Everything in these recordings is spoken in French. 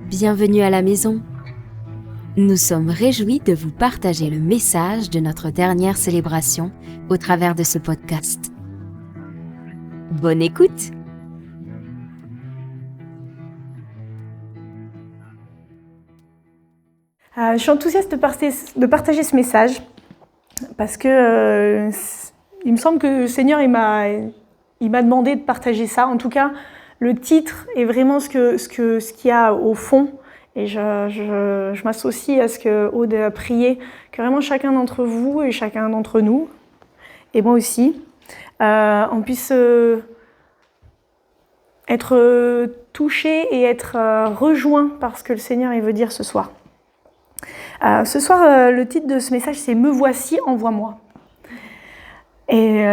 Bienvenue à la maison. Nous sommes réjouis de vous partager le message de notre dernière célébration au travers de ce podcast. Bonne écoute! Je suis enthousiaste de partager ce message parce que il me semble que le Seigneur il m'a demandé de partager ça. En tout cas, le titre est vraiment ce qu'il y a au fond. Et je m'associe à ce que Aude a prié, que vraiment chacun d'entre vous et chacun d'entre nous, et moi aussi, on puisse être touché et être rejoint par ce que le Seigneur il veut dire ce soir. Ce soir, le titre de ce message, c'est « Me voici, envoie-moi ». Et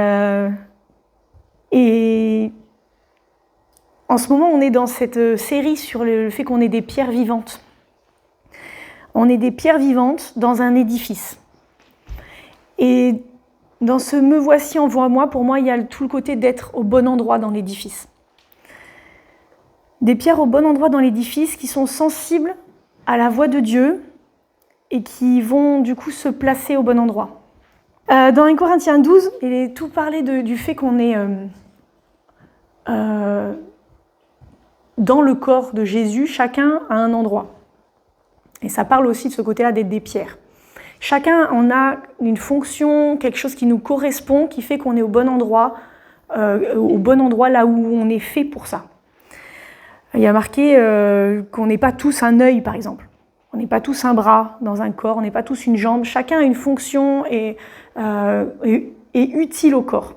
en ce moment, on est dans cette série sur le fait qu'on est des pierres vivantes. On est des pierres vivantes dans un édifice. Et dans ce « Me voici, envoie-moi », pour moi, il y a tout le côté d'être au bon endroit dans l'édifice. Des pierres au bon endroit dans l'édifice qui sont sensibles à la voix de Dieu, et qui vont du coup se placer au bon endroit. Dans 1 Corinthiens 12, il est tout parlé du fait qu'on est dans le corps de Jésus, chacun à un endroit. Et ça parle aussi de ce côté-là d'être des pierres. Chacun en a une fonction, quelque chose qui nous correspond, qui fait qu'on est au bon endroit là où on est fait pour ça. Il y a marqué qu'on n'est pas tous un œil, par exemple. On n'est pas tous un bras dans un corps, on n'est pas tous une jambe. Chacun a une fonction et est utile au corps.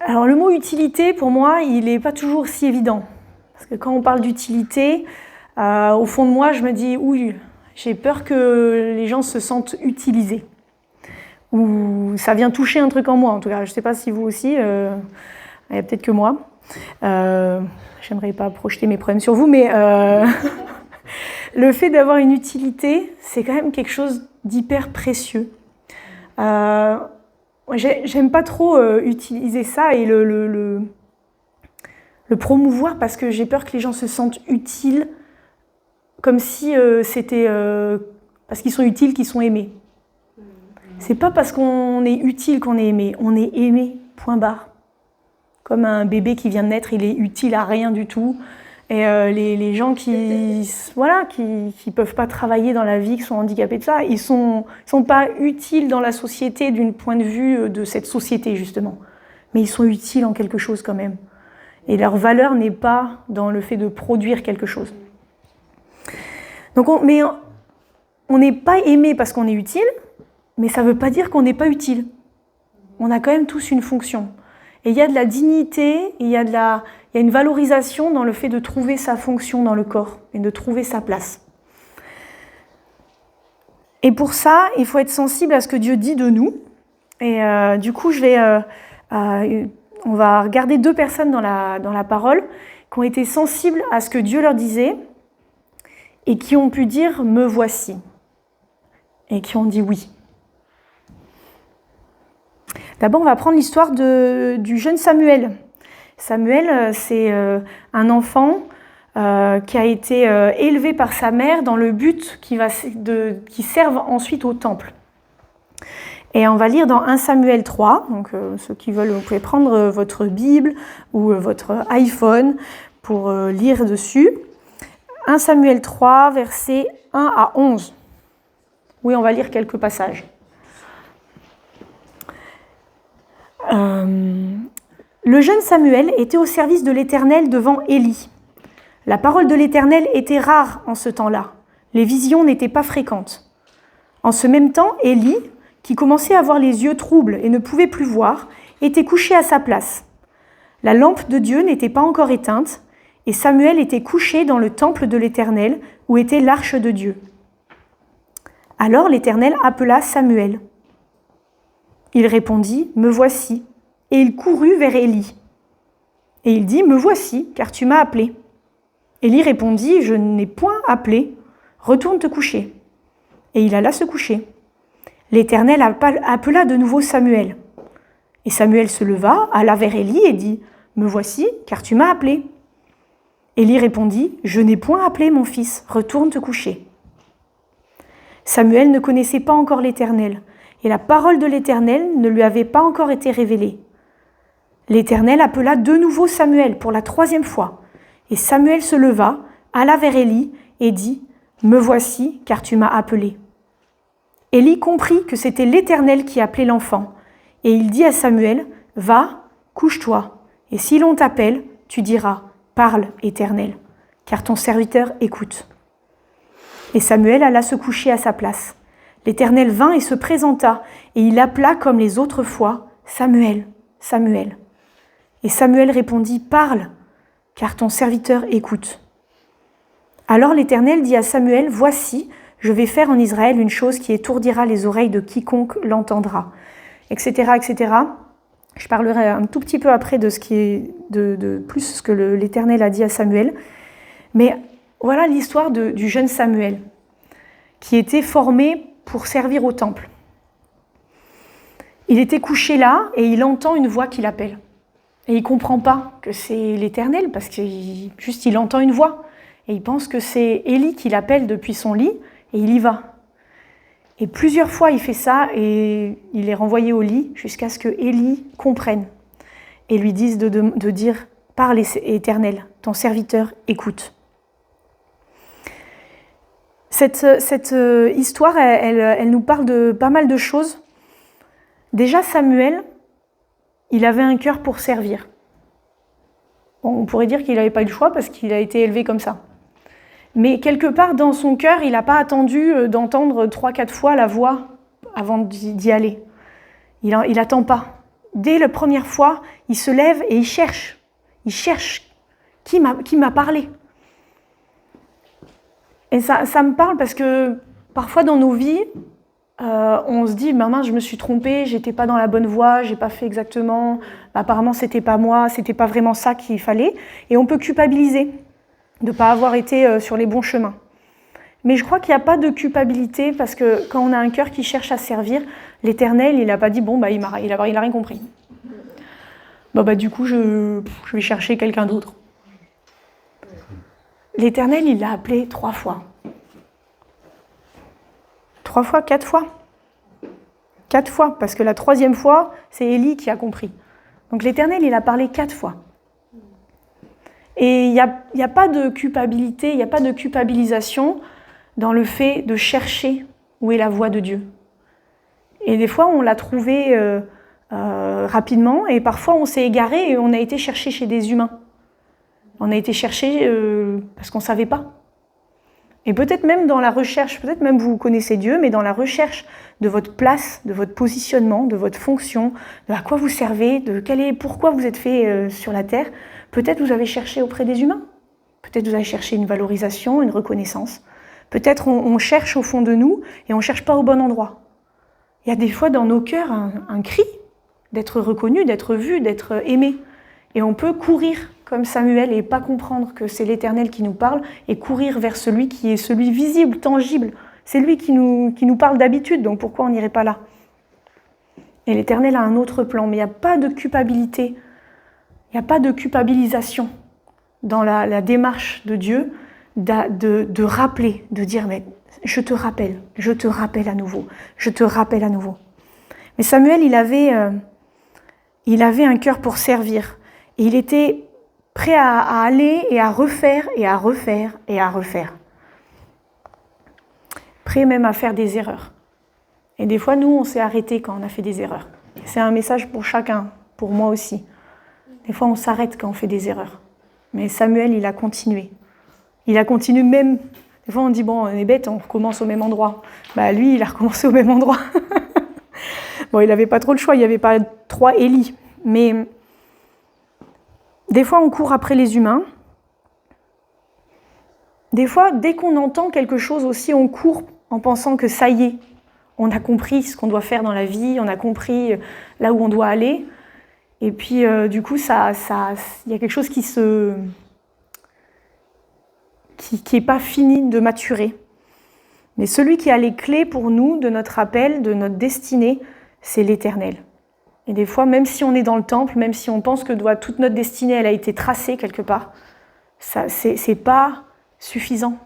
Alors le mot utilité, pour moi, il n'est pas toujours si évident. Parce que quand on parle d'utilité, au fond de moi, je me dis, oui, j'ai peur que les gens se sentent utilisés. Ou ça vient toucher un truc en moi, en tout cas. Je ne sais pas si vous aussi, il y a peut-être que moi. J'aimerais pas projeter mes problèmes sur vous, mais... Le fait d'avoir une utilité, c'est quand même quelque chose d'hyper précieux. J'aime pas trop utiliser ça et le promouvoir parce que j'ai peur que les gens se sentent utiles, comme si c'était parce qu'ils sont utiles qu'ils sont aimés. C'est pas parce qu'on est utile qu'on est aimé, on est aimé, point barre. Comme un bébé qui vient de naître, il est utile à rien du tout. Et les gens qui peuvent pas travailler dans la vie, qui sont handicapés de ça, ils sont pas utiles dans la société d'un point de vue de cette société justement. Mais ils sont utiles en quelque chose quand même. Et leur valeur n'est pas dans le fait de produire quelque chose. Donc on n'est pas aimé parce qu'on est utile, mais ça veut pas dire qu'on n'est pas utile. On a quand même tous une fonction. Et il y a de la dignité, il y a une valorisation dans le fait de trouver sa fonction dans le corps et de trouver sa place. Et pour ça, il faut être sensible à ce que Dieu dit de nous. Et du coup, on va regarder 2 personnes dans la parole qui ont été sensibles à ce que Dieu leur disait et qui ont pu dire « me voici » et qui ont dit oui. D'abord, on va prendre l'histoire du jeune Samuel. Samuel, c'est un enfant qui a été élevé par sa mère dans le but qu'il serve ensuite au temple. Et on va lire dans 1 Samuel 3, donc ceux qui veulent, vous pouvez prendre votre Bible ou votre iPhone pour lire dessus. 1 Samuel 3, versets 1 à 11. Oui, on va lire quelques passages. Le jeune Samuel était au service de l'Éternel devant Élie. La parole de l'Éternel était rare en ce temps-là. Les visions n'étaient pas fréquentes. En ce même temps, Élie, qui commençait à avoir les yeux troubles et ne pouvait plus voir, était couché à sa place. La lampe de Dieu n'était pas encore éteinte, et Samuel était couché dans le temple de l'Éternel, où était l'arche de Dieu. Alors l'Éternel appela Samuel. Il répondit « Me voici ». Et il courut vers Élie. Et il dit « Me voici, car tu m'as appelé ». Élie répondit « Je n'ai point appelé, retourne te coucher ». Et il alla se coucher. L'Éternel appela de nouveau Samuel. Et Samuel se leva, alla vers Élie et dit « Me voici, car tu m'as appelé ». Élie répondit, « Je n'ai point appelé mon fils, retourne te coucher. » Samuel ne connaissait pas encore l'Éternel, et la parole de l'Éternel ne lui avait pas encore été révélée. L'Éternel appela de nouveau Samuel pour la 3e fois, et Samuel se leva, alla vers Élie et dit, « Me voici, car tu m'as appelé. » Élie comprit que c'était l'Éternel qui appelait l'enfant, et il dit à Samuel, « Va, couche-toi, et si l'on t'appelle, tu diras, « Parle, Éternel, car ton serviteur écoute. » Et Samuel alla se coucher à sa place. L'Éternel vint et se présenta, et il appela comme les autres fois, « Samuel, Samuel. » Et Samuel répondit, « Parle, car ton serviteur écoute. » Alors l'Éternel dit à Samuel, « Voici, je vais faire en Israël une chose qui étourdira les oreilles de quiconque l'entendra. » Etc., etc. Je parlerai un tout petit peu après de ce qui est de plus ce que l'Éternel a dit à Samuel. Mais voilà l'histoire du jeune Samuel, qui était formé pour servir au temple. Il était couché là et il entend une voix qui l'appelle. Et il ne comprend pas que c'est l'Éternel, parce qu'il entend une voix. Et il pense que c'est Élie qui l'appelle depuis son lit, et il y va. Et plusieurs fois, il fait ça, et il est renvoyé au lit, jusqu'à ce que Élie comprenne. Et lui dise de dire « Parle, Éternel, ton serviteur écoute. » Cette histoire, elle nous parle de pas mal de choses. Déjà, Samuel, il avait un cœur pour servir. Bon, on pourrait dire qu'il n'avait pas eu le choix parce qu'il a été élevé comme ça. Mais quelque part dans son cœur, il n'a pas attendu d'entendre 3-4 fois la voix avant d'y aller. Il n'attend pas. Dès la première fois, il se lève et il cherche. Il cherche qui m'a parlé. Et ça me parle parce que parfois dans nos vies, on se dit, maman, je me suis trompée, j'étais pas dans la bonne voie, j'ai pas fait exactement, apparemment c'était pas moi, c'était pas vraiment ça qu'il fallait, et on peut culpabiliser de ne pas avoir été sur les bons chemins. Mais je crois qu'il n'y a pas de culpabilité, parce que quand on a un cœur qui cherche à servir, l'Éternel, il n'a pas dit, bon, il a rien compris. Du coup, je vais chercher quelqu'un d'autre. L'Éternel, il l'a appelé 3 fois. 3 fois, 4 fois. 4 fois, parce que la 3e fois, c'est Élie qui a compris. Donc l'Éternel, il a parlé 4 fois. Et il n'y a pas de culpabilité, il n'y a pas de culpabilisation dans le fait de chercher où est la voix de Dieu. Et des fois, on l'a trouvé rapidement, et parfois on s'est égaré et on a été chercher chez des humains. On a été chercher parce qu'on ne savait pas. Et peut-être même dans la recherche, peut-être même vous connaissez Dieu, mais dans la recherche de votre place, de votre positionnement, de votre fonction, de à quoi vous servez, pourquoi vous êtes fait sur la terre, peut-être vous avez cherché auprès des humains. Peut-être vous avez cherché une valorisation, une reconnaissance. Peut-être on cherche au fond de nous et on ne cherche pas au bon endroit. Il y a des fois dans nos cœurs un cri d'être reconnu, d'être vu, d'être aimé. Et on peut courir comme Samuel et pas comprendre que c'est l'Éternel qui nous parle et courir vers celui qui est celui visible, tangible. C'est lui qui nous parle d'habitude, donc pourquoi on n'irait pas là? Et l'Éternel a un autre plan, mais il n'y a pas de culpabilité, il n'y a pas de culpabilisation dans la démarche de Dieu de rappeler, de dire mais je te rappelle à nouveau, je te rappelle à nouveau. Mais Samuel, il avait un cœur pour servir et il était prêt à aller et à refaire et à refaire et à refaire. Prêt même à faire des erreurs. Et des fois, nous, on s'est arrêtés quand on a fait des erreurs. C'est un message pour chacun, pour moi aussi. Des fois, on s'arrête quand on fait des erreurs. Mais Samuel, il a continué. Il a continué même... Des fois, on dit, bon, on est bête, on recommence au même endroit. Lui, il a recommencé au même endroit. Bon, il n'avait pas trop le choix, il n'y avait pas 3 Élie. Mais des fois, on court après les humains. Des fois, dès qu'on entend quelque chose aussi, on court en pensant que ça y est, on a compris ce qu'on doit faire dans la vie, on a compris là où on doit aller. Et puis, du coup, il y a quelque chose qui n'est pas fini de maturer. Mais celui qui a les clés pour nous de notre appel, de notre destinée, c'est l'Éternel. Et des fois, même si on est dans le temple, même si on pense que toute notre destinée elle a été tracée quelque part, c'est pas suffisant.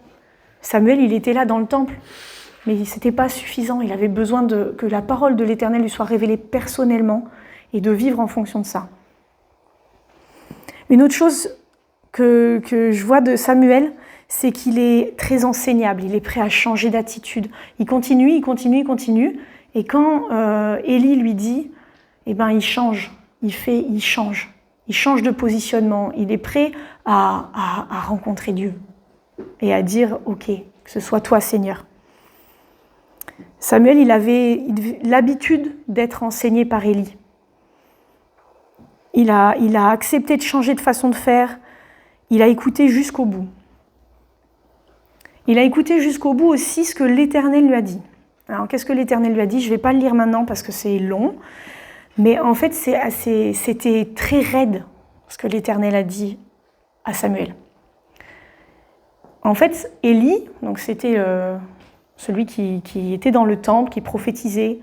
Samuel, il était là dans le temple, mais c'était pas suffisant. Il avait besoin que la parole de l'Éternel lui soit révélée personnellement et de vivre en fonction de ça. Une autre chose que je vois de Samuel, c'est qu'il est très enseignable, il est prêt à changer d'attitude. Il continue. Et quand Élie lui dit, eh ben, il change, il change de positionnement. Il est prêt à rencontrer Dieu et à dire, ok, que ce soit toi, Seigneur. Samuel, il avait l'habitude d'être enseigné par Élie. Il a accepté de changer de façon de faire. Il a écouté jusqu'au bout. Il a écouté jusqu'au bout aussi ce que l'Éternel lui a dit. Alors, qu'est-ce que l'Éternel lui a dit ? Je ne vais pas le lire maintenant parce que c'est long. Mais en fait, c'était très raide ce que l'Éternel a dit à Samuel. En fait, Élie, donc c'était celui qui était dans le temple, qui prophétisait.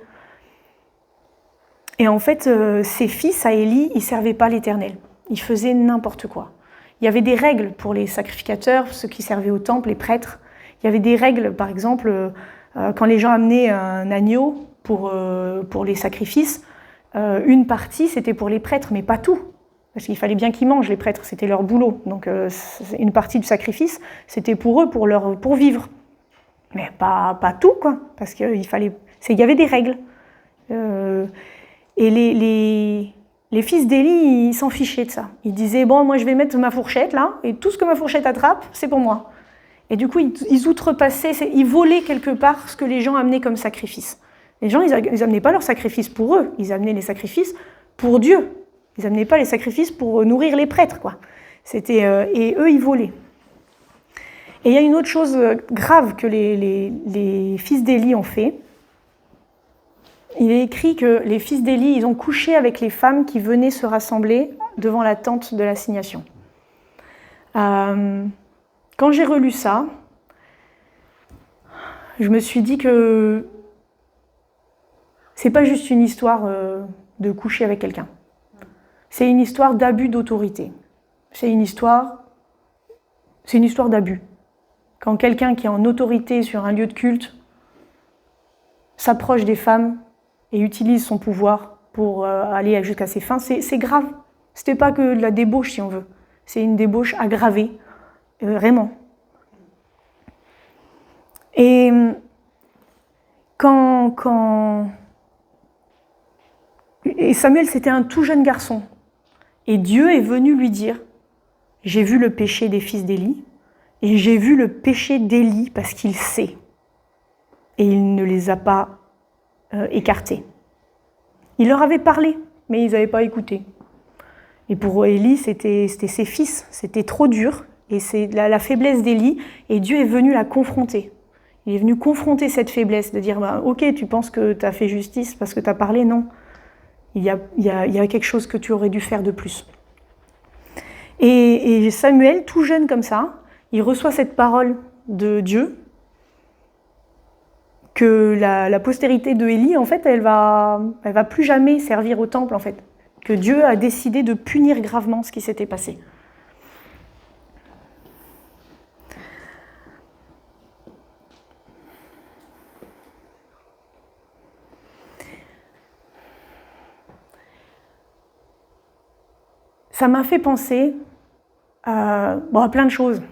Et en fait, ses fils à Élie, ils ne servaient pas l'Éternel. Ils faisaient n'importe quoi. Il y avait des règles pour les sacrificateurs, ceux qui servaient au temple, les prêtres. Il y avait des règles, par exemple, quand les gens amenaient un agneau pour les sacrifices, une partie, c'était pour les prêtres, mais pas tout. Parce qu'il fallait bien qu'ils mangent, les prêtres, c'était leur boulot. Donc une partie du sacrifice, c'était pour eux, pour vivre. Mais pas tout, quoi. Parce qu'il y avait des règles. Et les fils d'Élie, ils s'en fichaient de ça. Ils disaient, bon, moi je vais mettre ma fourchette là, et tout ce que ma fourchette attrape, c'est pour moi. Et du coup, ils outrepassaient, ils volaient quelque part ce que les gens amenaient comme sacrifice. Les gens, ils n'amenaient pas leurs sacrifices pour eux, ils amenaient les sacrifices pour Dieu. Ils n'amenaient pas les sacrifices pour nourrir les prêtres, quoi. Et eux, ils volaient. Et il y a une autre chose grave que les fils d'Élie ont fait. Il est écrit que les fils d'Élie, ils ont couché avec les femmes qui venaient se rassembler devant la tente de l'assignation. Quand j'ai relu ça, je me suis dit que c'est pas juste une histoire de coucher avec quelqu'un. C'est une histoire d'abus d'autorité. C'est une histoire d'abus. Quand quelqu'un qui est en autorité sur un lieu de culte s'approche des femmes et utilise son pouvoir pour aller jusqu'à ses fins, c'est grave. C'était pas que de la débauche, si on veut. C'est une débauche aggravée, vraiment. Et et Samuel, c'était un tout jeune garçon. Et Dieu est venu lui dire, j'ai vu le péché des fils d'Élie, et j'ai vu le péché d'Élie parce qu'il sait. Et il ne les a pas écartés. Il leur avait parlé, mais ils n'avaient pas écouté. Et pour Élie, c'était ses fils, c'était trop dur, et c'est la faiblesse d'Élie, et Dieu est venu la confronter. Il est venu confronter cette faiblesse, de dire, ok, tu penses que tu as fait justice parce que tu as parlé, non. Il y a quelque chose que tu aurais dû faire de plus. Et Samuel, tout jeune comme ça, il reçoit cette parole de Dieu, que la postérité de Élie, en fait, elle va plus jamais servir au temple, en fait. Que Dieu a décidé de punir gravement ce qui s'était passé. Ça m'a fait penser à plein de choses,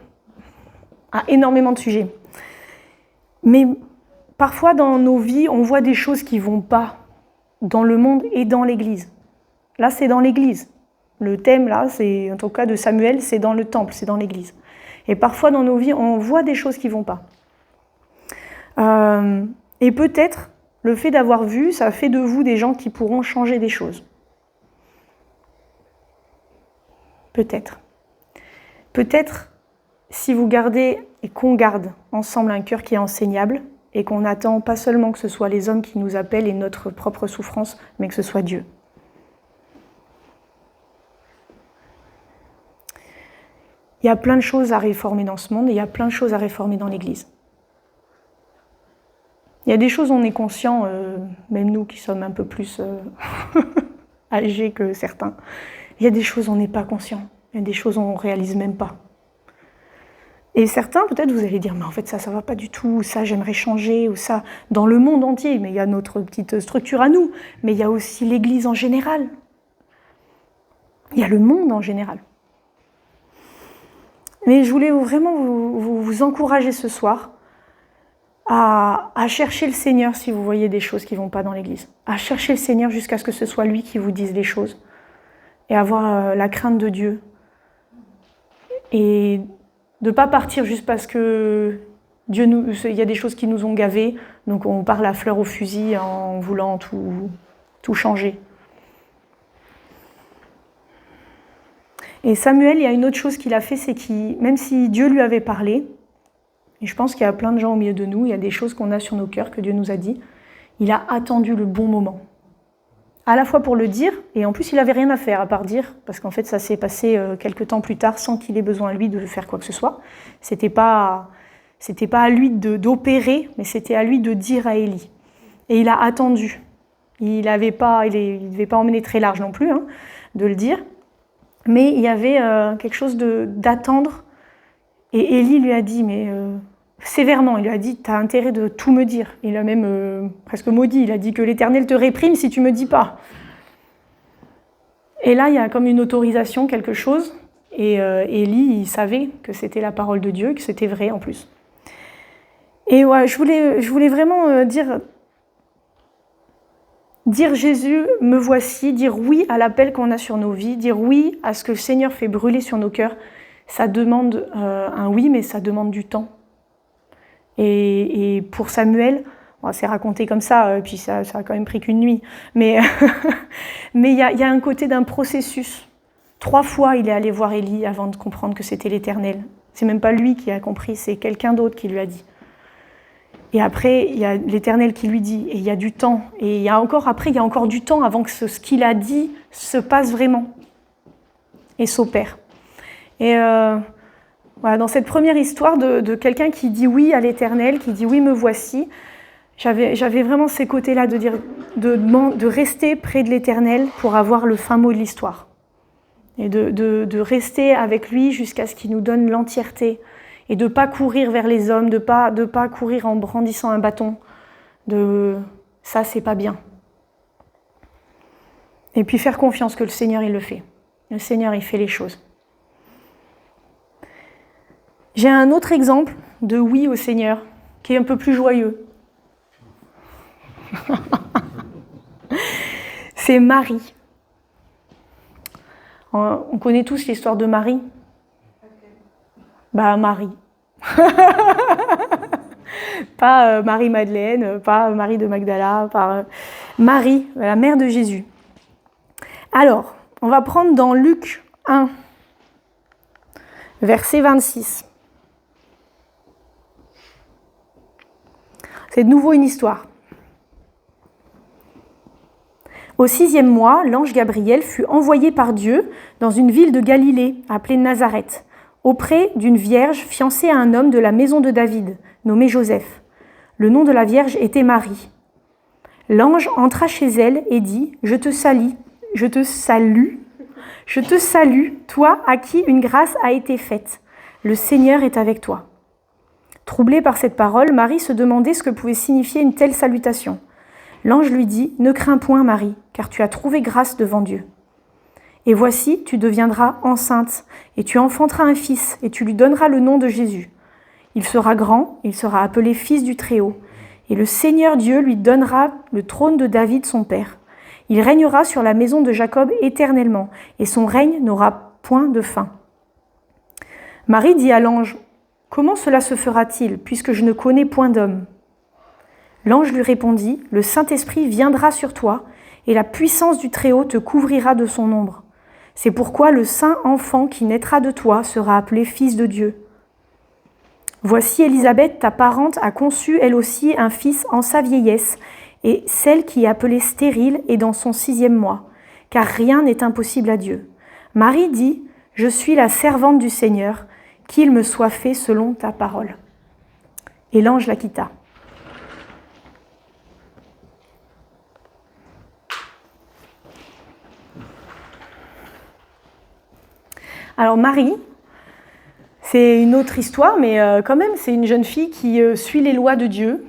à énormément de sujets. Mais parfois dans nos vies, on voit des choses qui ne vont pas dans le monde et dans l'Église. Là, c'est dans l'Église. Le thème, là, c'est, en tout cas de Samuel, c'est dans le temple, c'est dans l'Église. Et parfois dans nos vies, on voit des choses qui ne vont pas. Et peut-être, le fait d'avoir vu, ça fait de vous des gens qui pourront changer des choses. Peut-être. Peut-être, si vous gardez et qu'on garde ensemble un cœur qui est enseignable et qu'on attend pas seulement que ce soit les hommes qui nous appellent et notre propre souffrance, mais que ce soit Dieu. Il y a plein de choses à réformer dans ce monde et il y a plein de choses à réformer dans l'Église. Il y a des choses où on est conscient, même nous qui sommes un peu plus âgés que certains. Il y a des choses où on n'est pas conscient. Il y a des choses où on ne réalise même pas. Et certains, peut-être, vous allez dire, mais en fait, ça va pas du tout, ou ça, j'aimerais changer, ou ça, dans le monde entier. Mais il y a notre petite structure à nous, mais il y a aussi l'Église en général. Il y a le monde en général. Mais je voulais vraiment vous encourager ce soir à chercher le Seigneur si vous voyez des choses qui ne vont pas dans l'Église. À chercher le Seigneur jusqu'à ce que ce soit lui qui vous dise les choses. Et avoir la crainte de Dieu. Et de ne pas partir juste parce que il y a des choses qui nous ont gavés, donc on part la fleur au fusil en voulant tout changer. Et Samuel, il y a une autre chose qu'il a fait, c'est qu'il, même si Dieu lui avait parlé, et je pense qu'il y a plein de gens au milieu de nous, il y a des choses qu'on a sur nos cœurs que Dieu nous a dit, il a attendu le bon moment. À la fois pour le dire, et en plus il n'avait rien à faire à part dire, parce qu'en fait ça s'est passé quelques temps plus tard sans qu'il ait besoin lui de faire quoi que ce soit. C'était pas à lui d'opérer, mais c'était à lui de dire à Élie. Et il a attendu. Il ne devait pas emmener très large non plus, hein, de le dire. Mais il y avait quelque chose d'attendre. Et Élie lui a dit, mais sévèrement, il lui a dit, tu as intérêt de tout me dire. Il a même presque maudit, il a dit que l'Éternel te réprime si tu ne me dis pas. Et là, il y a comme une autorisation, quelque chose. Et Élie, il savait que c'était la parole de Dieu, que c'était vrai en plus. Et ouais, je voulais vraiment dire Jésus, me voici, dire oui à l'appel qu'on a sur nos vies, dire oui à ce que le Seigneur fait brûler sur nos cœurs, ça demande un oui, mais ça demande du temps. Et pour Samuel, bon, c'est raconté comme ça, puis ça a quand même pris qu'une nuit, mais il y a un côté d'un processus. 3 fois, il est allé voir Élie avant de comprendre que c'était l'Éternel. C'est même pas lui qui a compris, c'est quelqu'un d'autre qui lui a dit. Et après, il y a l'Éternel qui lui dit, et il y a du temps. Et il y a encore du temps avant que ce qu'il a dit se passe vraiment et s'opère. Et voilà, dans cette première histoire de quelqu'un qui dit oui à l'Éternel, qui dit oui, me voici, j'avais vraiment ces côtés-là de dire, de rester près de l'Éternel pour avoir le fin mot de l'histoire. Et de rester avec lui jusqu'à ce qu'il nous donne l'entièreté. Et de ne pas courir vers les hommes, de pas courir en brandissant un bâton. Ça, c'est pas bien. Et puis faire confiance que le Seigneur, il le fait. Le Seigneur, il fait les choses. J'ai un autre exemple de oui au Seigneur, qui est un peu plus joyeux. C'est Marie. On connaît tous l'histoire de Marie. Marie. Pas Marie-Madeleine, pas Marie de Magdala, pas Marie, la mère de Jésus. Alors, on va prendre dans Luc 1, verset 26. C'est de nouveau une histoire. Au 6e mois, l'ange Gabriel fut envoyé par Dieu dans une ville de Galilée, appelée Nazareth, auprès d'une vierge fiancée à un homme de la maison de David, nommé Joseph. Le nom de la vierge était Marie. L'ange entra chez elle et dit « Je te salue, toi à qui une grâce a été faite. Le Seigneur est avec toi. » Troublée par cette parole, Marie se demandait ce que pouvait signifier une telle salutation. L'ange lui dit « Ne crains point, Marie, car tu as trouvé grâce devant Dieu. Et voici, tu deviendras enceinte, et tu enfanteras un fils, et tu lui donneras le nom de Jésus. Il sera grand, il sera appelé Fils du Très-Haut, et le Seigneur Dieu lui donnera le trône de David son père. Il régnera sur la maison de Jacob éternellement, et son règne n'aura point de fin. » Marie dit à l'ange « Comment cela se fera-t-il, puisque je ne connais point d'homme ?» L'ange lui répondit « Le Saint-Esprit viendra sur toi, et la puissance du Très-Haut te couvrira de son ombre. C'est pourquoi le saint enfant qui naîtra de toi sera appelé Fils de Dieu. Voici Élisabeth, ta parente, a conçu elle aussi un fils en sa vieillesse, et celle qui est appelée stérile est dans son 6e mois, car rien n'est impossible à Dieu. Marie dit « Je suis la servante du Seigneur, qu'il me soit fait selon ta parole. » Et l'ange la quitta. Alors Marie, C'est une autre histoire, mais quand même, c'est une jeune fille qui suit les lois de Dieu,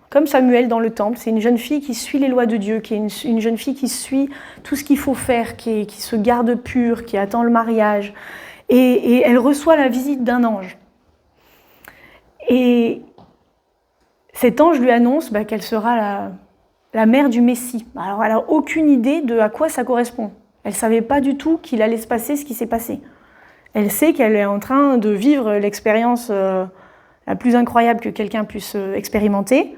comme Samuel dans le temple. C'est une jeune fille qui suit les lois de Dieu, qui est une jeune fille qui suit tout ce qu'il faut faire, qui se garde pure, qui attend le mariage. Et elle reçoit la visite d'un ange. Et cet ange lui annonce qu'elle sera la mère du Messie. Alors elle n'a aucune idée de à quoi ça correspond. Elle ne savait pas du tout qu'il allait se passer ce qui s'est passé. Elle sait qu'elle est en train de vivre l'expérience la plus incroyable que quelqu'un puisse expérimenter.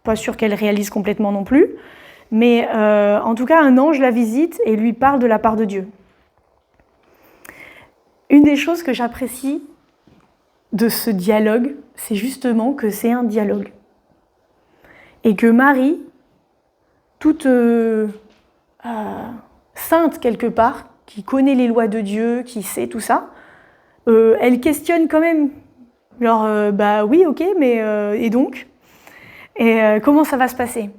Pas sûr qu'elle réalise complètement non plus. Mais en tout cas, un ange la visite et lui parle de la part de Dieu. Une des choses que j'apprécie de ce dialogue, c'est justement que c'est un dialogue. Et que Marie, toute sainte quelque part, qui connaît les lois de Dieu, qui sait tout ça, elle questionne quand même, genre, oui, ok, mais et donc ? Et comment ça va se passer ?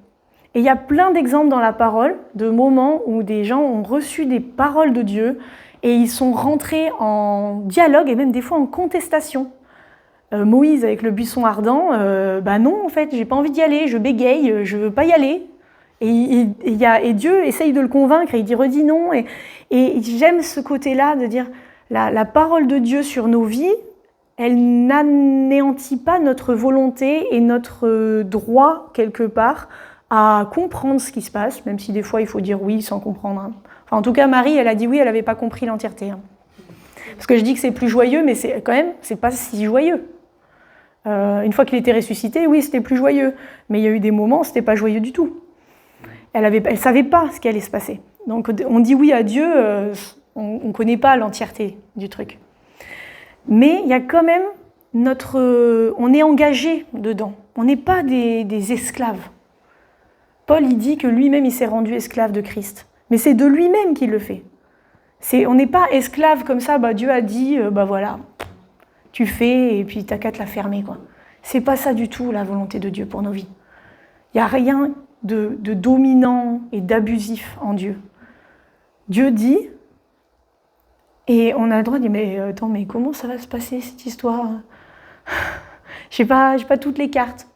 Et il y a plein d'exemples dans la parole, de moments où des gens ont reçu des paroles de Dieu, et ils sont rentrés en dialogue, et même des fois en contestation. Moïse avec le buisson ardent, non, en fait, j'ai pas envie d'y aller, je bégaye, je veux pas y aller. Et Dieu essaye de le convaincre, et il dit redis non. Et j'aime ce côté-là de dire la parole de Dieu sur nos vies, elle n'anéantit pas notre volonté et notre droit quelque part à comprendre ce qui se passe, même si des fois il faut dire oui sans comprendre. Hein. Enfin, en tout cas, Marie, elle a dit oui, elle n'avait pas compris l'entièreté. Hein. Parce que je dis que c'est plus joyeux, mais c'est pas si joyeux. Une fois qu'il était ressuscité, oui, c'était plus joyeux. Mais il y a eu des moments où c'était pas joyeux du tout. Elle savait pas ce qui allait se passer. Donc on dit oui à Dieu, on connaît pas l'entièreté du truc. Mais il y a quand même on est engagé dedans. On n'est pas des esclaves. Paul, il dit que lui-même, il s'est rendu esclave de Christ. Mais c'est de lui-même qu'il le fait. On n'est pas esclave comme ça, Dieu a dit, voilà, tu fais et puis t'as qu'à te la fermer, quoi. C'est pas ça du tout la volonté de Dieu pour nos vies. Il n'y a rien de dominant et d'abusif en Dieu. Dieu dit, et on a le droit de dire, mais attends, mais comment ça va se passer cette histoire ? J'ai pas toutes les cartes.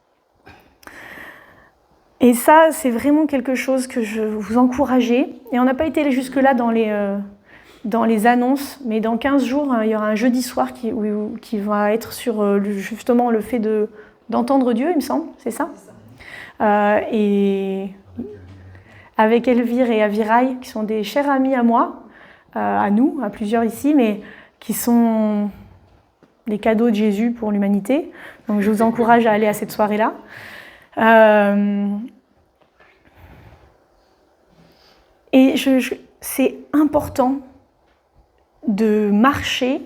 Et ça, c'est vraiment quelque chose que je vous encourageais. Et on n'a pas été jusque-là dans les annonces, mais dans 15 jours, il y aura un jeudi soir qui va être sur justement le fait d'entendre Dieu, il me semble, c'est ça ? Et avec Elvire et Avirail, qui sont des chers amis à moi, à nous, à plusieurs ici, mais qui sont des cadeaux de Jésus pour l'humanité. Donc je vous encourage à aller à cette soirée-là. Et c'est important de marcher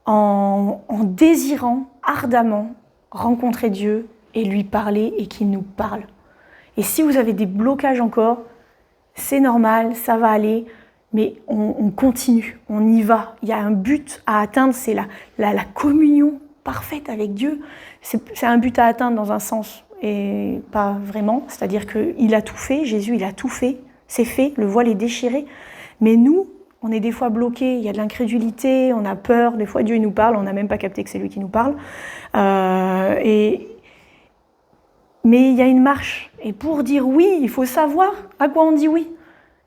en désirant ardemment rencontrer Dieu et lui parler et qu'il nous parle. Et si vous avez des blocages encore, c'est normal, ça va aller, mais on continue, on y va. Il y a un but à atteindre, c'est la communion parfaite avec Dieu. C'est un but à atteindre dans un sens et pas vraiment, c'est-à-dire qu'il a tout fait, Jésus il a tout fait, c'est fait, le voile est déchiré. Mais nous, on est des fois bloqués, il y a de l'incrédulité, on a peur, des fois Dieu il nous parle, on n'a même pas capté que c'est lui qui nous parle. Mais il y a une marche. Et pour dire oui, il faut savoir à quoi on dit oui.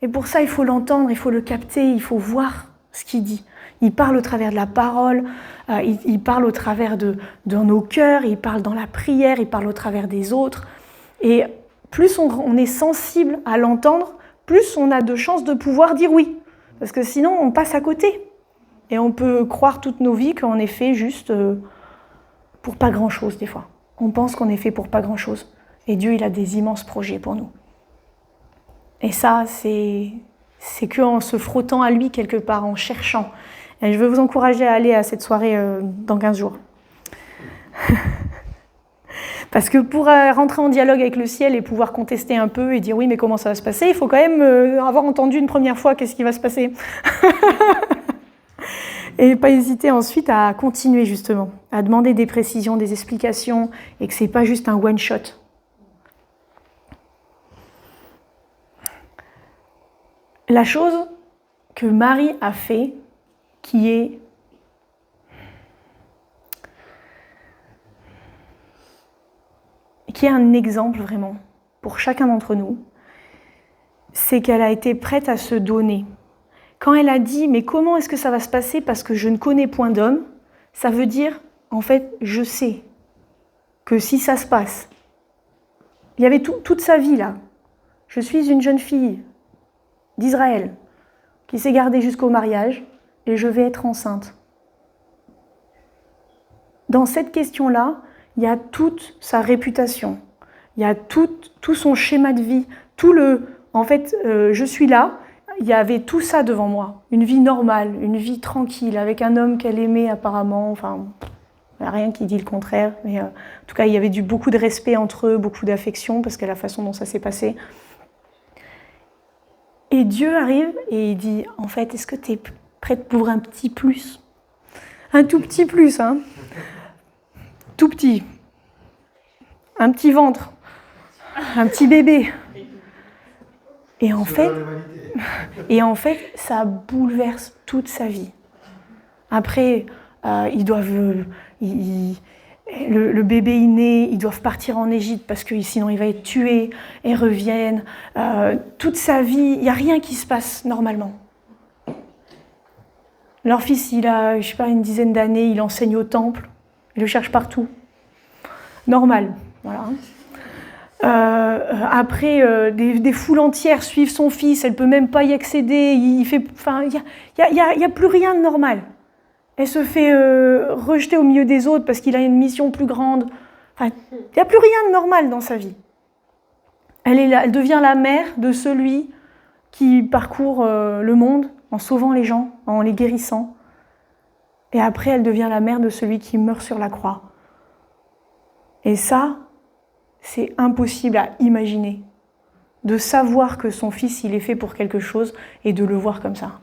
Et pour ça, il faut l'entendre, il faut le capter, il faut voir ce qu'il dit. Il parle au travers de la parole, il parle au travers de nos cœurs, il parle dans la prière, il parle au travers des autres. Et plus on est sensible à l'entendre, plus on a de chances de pouvoir dire oui. Parce que sinon, on passe à côté. Et on peut croire toute nos vies qu'on est fait juste pour pas grand-chose, des fois. On pense qu'on est fait pour pas grand-chose. Et Dieu, il a des immenses projets pour nous. Et ça, c'est qu'en se frottant à lui quelque part, en cherchant. Et je veux vous encourager à aller à cette soirée dans 15 jours. Parce que pour rentrer en dialogue avec le ciel et pouvoir contester un peu et dire oui, mais comment ça va se passer, il faut quand même avoir entendu une première fois qu'est-ce qui va se passer. Et pas hésiter ensuite à continuer justement, à demander des précisions, des explications, et que c'est pas juste un one-shot. La chose que Marie a fait, qui est qui est un exemple vraiment pour chacun d'entre nous, c'est qu'elle a été prête à se donner. Quand elle a dit « mais comment est-ce que ça va se passer parce que je ne connais point d'homme », ça veut dire « en fait, je sais que si ça se passe », il y avait toute sa vie là. Je suis une jeune fille d'Israël qui s'est gardée jusqu'au mariage et je vais être enceinte. Dans cette question-là, il y a toute sa réputation, il y a tout son schéma de vie, en fait, je suis là, il y avait tout ça devant moi, une vie normale, une vie tranquille, avec un homme qu'elle aimait apparemment, enfin, il n'y a rien qui dit le contraire, mais en tout cas, il y avait beaucoup de respect entre eux, beaucoup d'affection, parce que la façon dont ça s'est passé. Et Dieu arrive et il dit, en fait, est-ce que tu es prête pour un petit plus ? Un tout petit plus, hein ? Tout petit. Un petit ventre. Un petit bébé. Et en fait, ça bouleverse toute sa vie. Après, le bébé est né, ils doivent partir en Égypte parce que sinon il va être tué, et reviennent. Toute sa vie, il n'y a rien qui se passe normalement. Leur fils, il a, je sais pas, une dizaine d'années, il enseigne au temple, il le cherche partout. Normal, voilà. Après, des foules entières suivent son fils, elle ne peut même pas y accéder. Il n'y a plus rien de normal. Elle se fait rejeter au milieu des autres parce qu'il a une mission plus grande. Enfin, il n'y a plus rien de normal dans sa vie. Elle devient la mère de celui qui parcourt le monde en sauvant les gens, en les guérissant. Et après, elle devient la mère de celui qui meurt sur la croix. Et ça, c'est impossible à imaginer. De savoir que son fils, il est fait pour quelque chose et de le voir comme ça.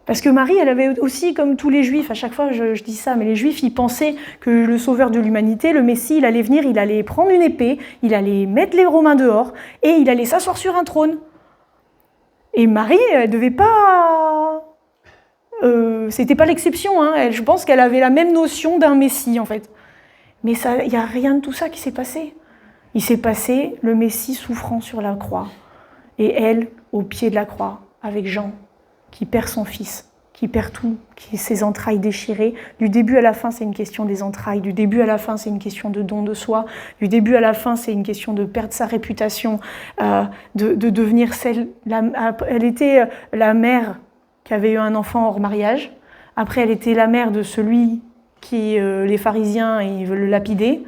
Parce que Marie, elle avait aussi, comme tous les Juifs, à chaque fois je dis ça, mais les Juifs, ils pensaient que le sauveur de l'humanité, le Messie, il allait venir, il allait prendre une épée, il allait mettre les Romains dehors et il allait s'asseoir sur un trône. Et Marie, elle devait pas... c'était pas l'exception, hein. Je pense qu'elle avait la même notion d'un Messie, en fait. Mais il n'y a rien de tout ça qui s'est passé. Il s'est passé le Messie souffrant sur la croix. Et elle, au pied de la croix, avec Jean, qui perd son fils, qui perd tout, qui ses entrailles déchirées. Du début à la fin, c'est une question des entrailles. Du début à la fin, c'est une question de don de soi. Du début à la fin, c'est une question de perdre sa réputation, de devenir celle... Elle était la mère qui avait eu un enfant hors mariage. Après, elle était la mère de celui qui, les pharisiens, ils veulent le lapider,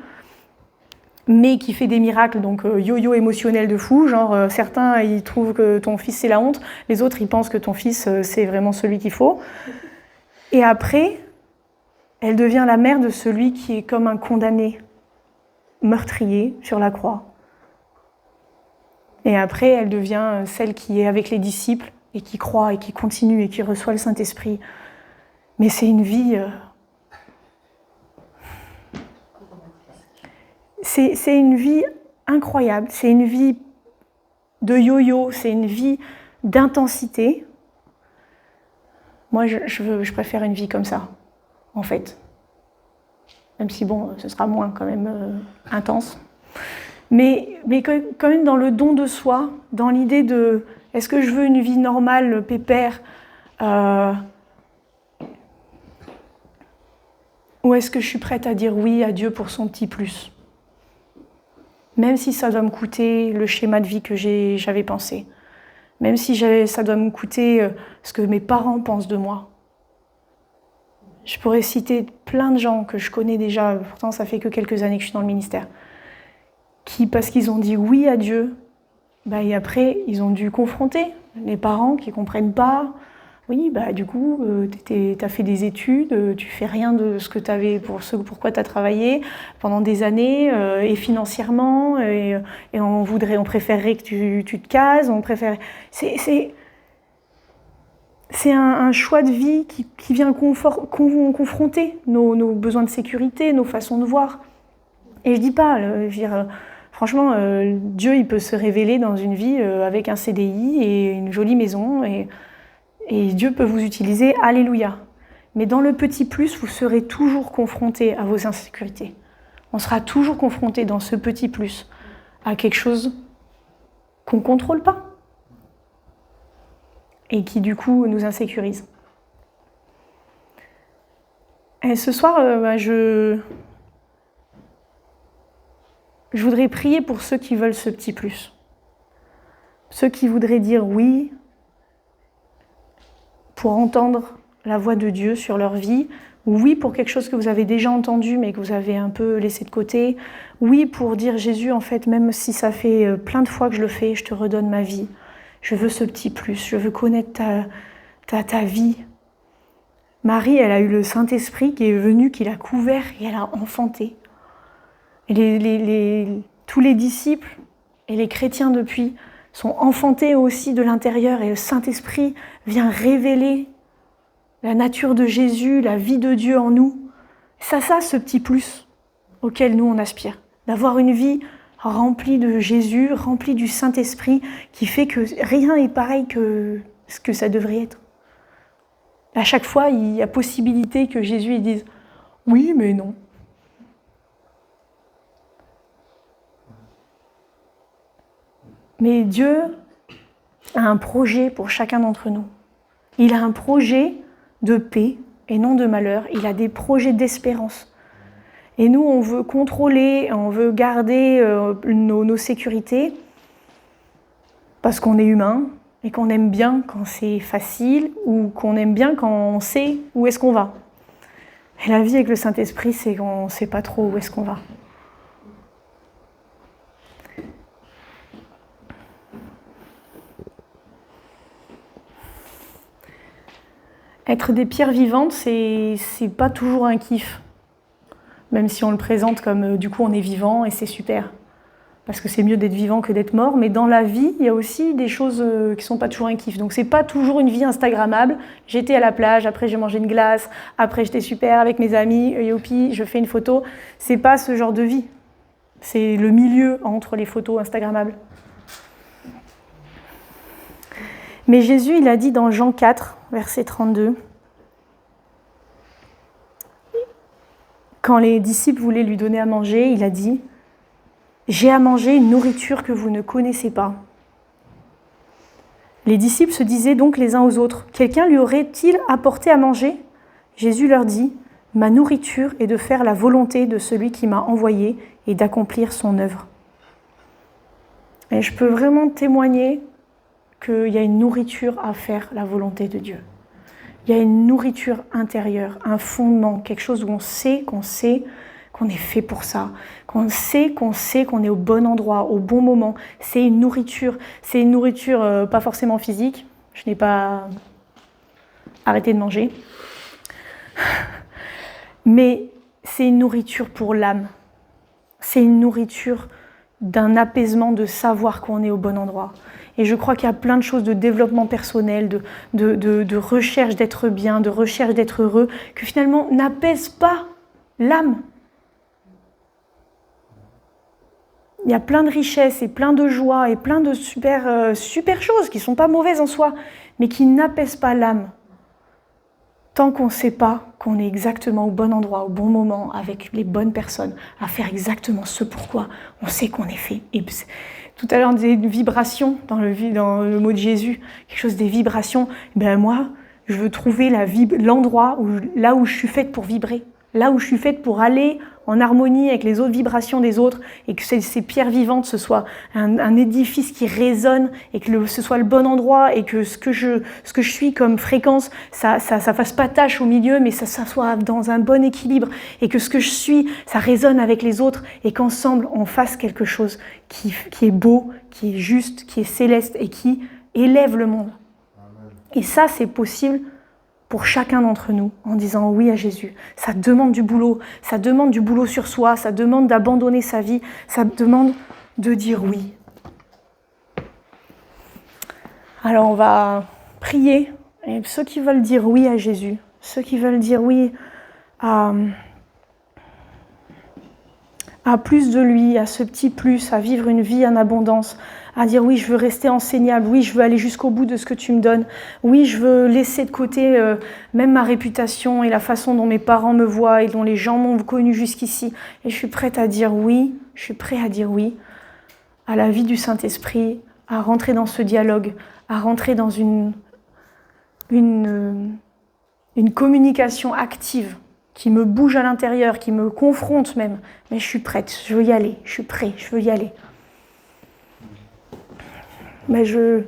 mais qui fait des miracles, donc yo-yo émotionnel de fou, genre certains ils trouvent que ton fils c'est la honte, les autres ils pensent que ton fils c'est vraiment celui qu'il faut. Et après, elle devient la mère de celui qui est comme un condamné, meurtrier sur la croix. Et après, elle devient celle qui est avec les disciples et qui croit et qui continue et qui reçoit le Saint-Esprit. Mais c'est une vie... C'est une vie incroyable, c'est une vie de yo-yo, c'est une vie d'intensité. Moi, je préfère une vie comme ça, en fait. Même si, bon, ce sera moins quand même intense. Mais quand même dans le don de soi, dans l'idée de est-ce que je veux une vie normale, pépère, ou est-ce que je suis prête à dire oui à Dieu pour son petit plus ? Même si ça doit me coûter le schéma de vie que j'avais pensé. Même si ça doit me coûter ce que mes parents pensent de moi. Je pourrais citer plein de gens que je connais déjà, pourtant ça fait que quelques années que je suis dans le ministère, qui, parce qu'ils ont dit oui à Dieu, et après ils ont dû confronter les parents qui ne comprennent pas. Oui, du coup, tu as fait des études, tu fais rien de ce que tu avais, pourquoi tu as travaillé pendant des années, et financièrement, et on préférerait que tu te cases, c'est un choix de vie qui vient confronter nos besoins de sécurité, nos façons de voir. Et je dis pas, franchement, Dieu, il peut se révéler dans une vie avec un CDI et une jolie maison, et Dieu peut vous utiliser, alléluia. Mais dans le petit plus, vous serez toujours confrontés à vos insécurités. On sera toujours confronté dans ce petit plus à quelque chose qu'on ne contrôle pas et qui du coup nous insécurise. Et ce soir, je voudrais prier pour ceux qui veulent ce petit plus. Ceux qui voudraient dire oui pour entendre la voix de Dieu sur leur vie, ou oui pour quelque chose que vous avez déjà entendu mais que vous avez un peu laissé de côté, oui pour dire Jésus, en fait, même si ça fait plein de fois que je le fais, je te redonne ma vie. Je veux ce petit plus, je veux connaître ta vie. Marie, elle a eu le Saint-Esprit qui est venu, qui l'a couvert et elle a enfanté. Et tous les disciples et les chrétiens depuis sont enfantés aussi de l'intérieur et le Saint-Esprit vient révéler la nature de Jésus, la vie de Dieu en nous. Ça, ce petit plus auquel nous on aspire. D'avoir une vie remplie de Jésus, remplie du Saint-Esprit qui fait que rien n'est pareil que ce que ça devrait être. À chaque fois, il y a possibilité que Jésus il dise « oui, mais non ». Mais Dieu a un projet pour chacun d'entre nous. Il a un projet de paix et non de malheur. Il a des projets d'espérance. Et nous, on veut contrôler, on veut garder nos sécurités parce qu'on est humain et qu'on aime bien quand c'est facile ou qu'on aime bien quand on sait où est-ce qu'on va. Et la vie avec le Saint-Esprit, c'est qu'on ne sait pas trop où est-ce qu'on va. Être des pierres vivantes, c'est pas toujours un kiff. Même si on le présente comme du coup on est vivant et c'est super. Parce que c'est mieux d'être vivant que d'être mort. Mais dans la vie, il y a aussi des choses qui sont pas toujours un kiff. Donc c'est pas toujours une vie instagrammable. J'étais à la plage, après j'ai mangé une glace, après j'étais super avec mes amis, youpi, je fais une photo. C'est pas ce genre de vie. C'est le milieu entre les photos instagrammables. Mais Jésus, il a dit dans Jean 4, verset 32, quand les disciples voulaient lui donner à manger, il a dit « J'ai à manger une nourriture que vous ne connaissez pas. » Les disciples se disaient donc les uns aux autres « Quelqu'un lui aurait-il apporté à manger ?» Jésus leur dit « Ma nourriture est de faire la volonté de celui qui m'a envoyé et d'accomplir son œuvre. » Et je peux vraiment témoigner qu'il y a une nourriture à faire la volonté de Dieu. Il y a une nourriture intérieure, un fondement, quelque chose où on sait qu'on est fait pour ça, qu'on sait qu'on est au bon endroit, au bon moment. C'est une nourriture pas forcément physique. Je n'ai pas arrêté de manger. Mais c'est une nourriture pour l'âme. C'est une nourriture d'un apaisement, de savoir qu'on est au bon endroit. Et je crois qu'il y a plein de choses de développement personnel, de recherche d'être bien, de recherche d'être heureux, que finalement n'apaisent pas l'âme. Il y a plein de richesses et plein de joie et plein de super choses qui ne sont pas mauvaises en soi, mais qui n'apaisent pas l'âme. Tant qu'on ne sait pas qu'on est exactement au bon endroit, au bon moment, avec les bonnes personnes, à faire exactement ce pourquoi on sait qu'on est fait. Et tout à l'heure, on disait une vibration dans le mot de Jésus, quelque chose des vibrations. Et bien moi, je veux trouver l'endroit là où je suis faite pour vibrer, là où je suis faite pour aller en harmonie avec les autres vibrations des autres, et que ces pierres vivantes, ce soit un édifice qui résonne, et que ce soit le bon endroit, et que ce que je suis comme fréquence, ça fasse pas tâche au milieu, mais ça soit dans un bon équilibre, et que ce que je suis, ça résonne avec les autres, et qu'ensemble, on fasse quelque chose qui est beau, qui est juste, qui est céleste, et qui élève le monde. Amen. Et ça, c'est possible pour chacun d'entre nous, en disant oui à Jésus. Ça demande du boulot sur soi, ça demande d'abandonner sa vie, ça demande de dire oui. Alors on va prier, et ceux qui veulent dire oui à Jésus, ceux qui veulent dire oui à plus de lui, à ce petit plus, à vivre une vie en abondance, à dire oui, je veux rester enseignable, oui, je veux aller jusqu'au bout de ce que tu me donnes, oui, je veux laisser de côté même ma réputation et la façon dont mes parents me voient et dont les gens m'ont connue jusqu'ici. Et je suis prête à dire oui, je suis prêt à dire oui à la vie du Saint-Esprit, à rentrer dans ce dialogue, à rentrer dans une communication active qui me bouge à l'intérieur, qui me confronte même. Mais je suis prête, je veux y aller, je suis prêt, je veux y aller. Mais je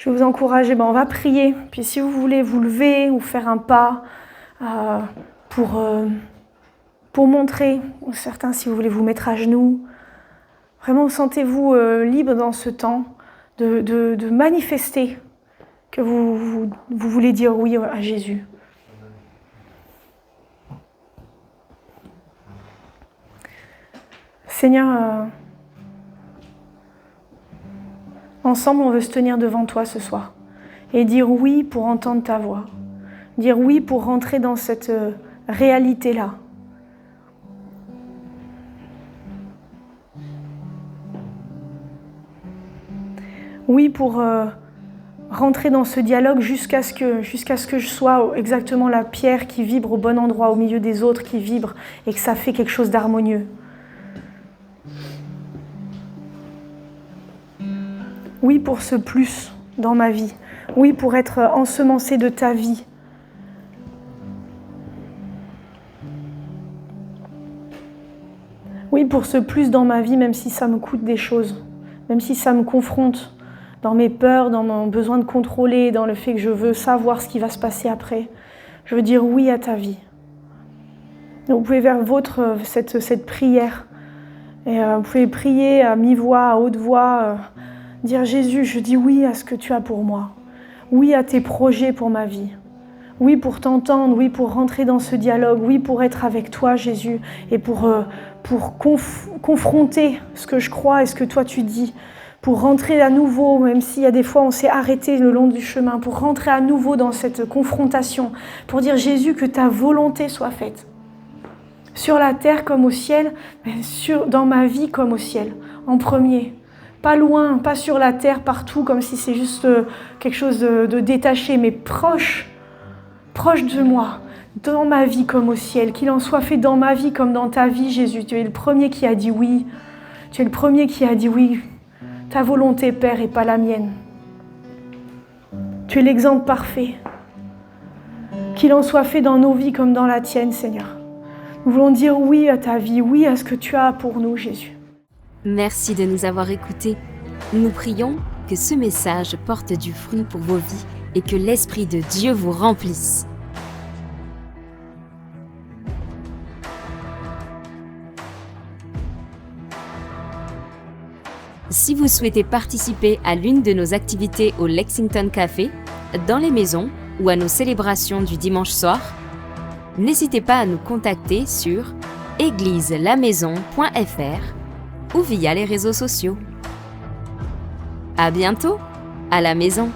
vais vous encourager, on va prier. Puis si vous voulez vous lever ou faire un pas pour montrer, ou certains si vous voulez vous mettre à genoux, vraiment sentez-vous libre dans ce temps de manifester que vous voulez dire oui à Jésus. Seigneur, ensemble, on veut se tenir devant toi ce soir et dire oui pour entendre ta voix, dire oui pour rentrer dans cette réalité-là. Oui pour rentrer dans ce dialogue jusqu'à ce que je sois exactement la pierre qui vibre au bon endroit, au milieu des autres qui vibrent et que ça fait quelque chose d'harmonieux. Oui pour ce plus dans ma vie. Oui pour être ensemencé de ta vie. Oui pour ce plus dans ma vie, même si ça me coûte des choses, même si ça me confronte dans mes peurs, dans mon besoin de contrôler, dans le fait que je veux savoir ce qui va se passer après. Je veux dire oui à ta vie. Donc vous pouvez faire cette prière. Et vous pouvez prier à mi-voix, à haute voix, dire Jésus, je dis oui à ce que tu as pour moi. Oui à tes projets pour ma vie. Oui pour t'entendre, oui pour rentrer dans ce dialogue, oui pour être avec toi Jésus et pour confronter ce que je crois et ce que toi tu dis. Pour rentrer à nouveau, même s'il y a des fois on s'est arrêté le long du chemin, pour rentrer à nouveau dans cette confrontation, pour dire Jésus que ta volonté soit faite. Sur la terre comme au ciel, mais dans ma vie comme au ciel, en premier. Pas loin, pas sur la terre, partout, comme si c'est juste quelque chose de détaché, mais proche de moi, dans ma vie comme au ciel. Qu'il en soit fait dans ma vie comme dans ta vie, Jésus. Tu es le premier qui a dit oui. Tu es le premier qui a dit oui. Ta volonté, Père, et pas la mienne. Tu es l'exemple parfait. Qu'il en soit fait dans nos vies comme dans la tienne, Seigneur. Nous voulons dire oui à ta vie, oui à ce que tu as pour nous, Jésus. Merci de nous avoir écoutés. Nous prions que ce message porte du fruit pour vos vies et que l'Esprit de Dieu vous remplisse. Si vous souhaitez participer à l'une de nos activités au Lexington Café, dans les maisons ou à nos célébrations du dimanche soir, n'hésitez pas à nous contacter sur égliselamaison.fr ou via les réseaux sociaux. À bientôt, à la maison.